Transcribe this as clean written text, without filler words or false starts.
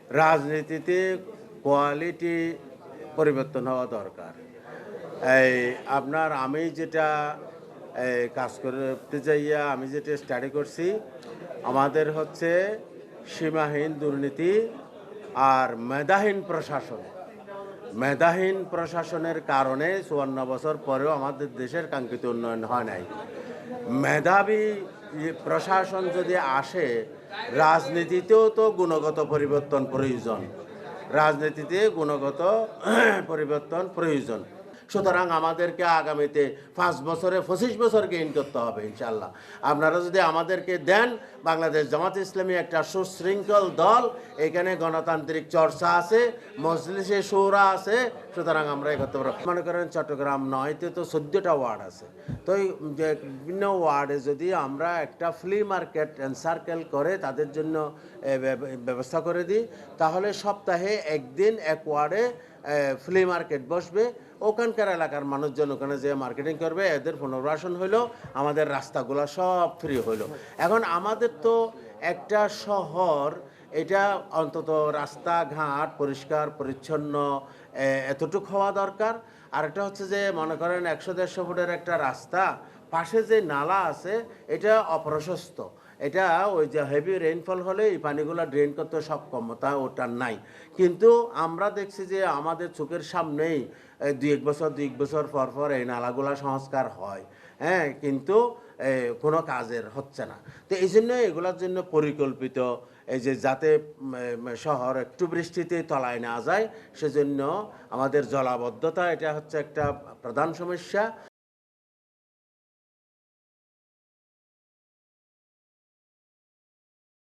রাজনীতিতে কোয়ালিটি পরিবর্তন হওয়া দরকার। এই আপনার আমি যেটা কাজ করতে যাইয়া আমি যেটা স্টাডি করছি, আমাদের হচ্ছে সীমাহীন দুর্নীতি আর মেধাহীন প্রশাসন। মেধাহীন প্রশাসনের কারণে ৫৪ বছর পরেও আমাদের দেশের কাঙ্ক্ষিত উন্নয়ন হয় নাই। মেধাবী প্রশাসন যদি আসে, রাজনীতিতেও তো গুণগত পরিবর্তন প্রয়োজন। রাজনীতিতে গুণগত পরিবর্তন প্রয়োজন। সুতরাং আমাদেরকে আগামীতে ৫ বছরে ২৫ বছর গেইন করতে হবে ইনশাল্লাহ। আপনারা যদি আমাদেরকে দেন, বাংলাদেশ জামাত ইসলামী একটা সুশৃঙ্খল দল, এখানে গণতান্ত্রিক চর্চা আছে, মজলিসে শুরা আছে, সুতরাং আমরা এ করতে পারবো। মনে করেন চট্টগ্রাম ৯-তে তো ১৪টা ওয়ার্ড আছে। তো এই যে বিভিন্ন ওয়ার্ডে যদি আমরা একটা ফ্লি মার্কেট সার্কেল করে তাদের জন্য ব্যবস্থা করে দিই, তাহলে সপ্তাহে একদিন এক ওয়ার্ডে ফ্লি মার্কেট বসবে। ওখানকার এলাকার মানুষজন ওখানে যে মার্কেটিং করবে, এদের পুনর্বাসন হইলো, আমাদের রাস্তাগুলো সব ফ্রি হইলো। এখন আমাদের তো একটা শহর, এটা অন্তত রাস্তাঘাট পরিষ্কার পরিচ্ছন্ন এতটুকু হওয়া দরকার। আর একটা হচ্ছে যে মনে করেন ১০০-১৫০ ফুটের একটা রাস্তা, পাশে যে নালা আছে এটা অপ্রশস্ত। এটা ওই যে হেভি রেইনফল হলে এই পানিগুলো ড্রেন করতে সক্ষমতা ওটার নাই। কিন্তু আমরা দেখছি যে আমাদের চোখের সামনেই দুই এক বছর পর পর এই নালাগুলা সংস্কার হয়, হ্যাঁ, কিন্তু কোনো কাজের হচ্ছে না। তো এই জন্য এগুলোর জন্য পরিকল্পিত, এই যে যাতে শহর একটু বৃষ্টিতে তলায় না যায়, সেজন্য আমাদের জলাবদ্ধতা এটা হচ্ছে একটা প্রধান সমস্যা।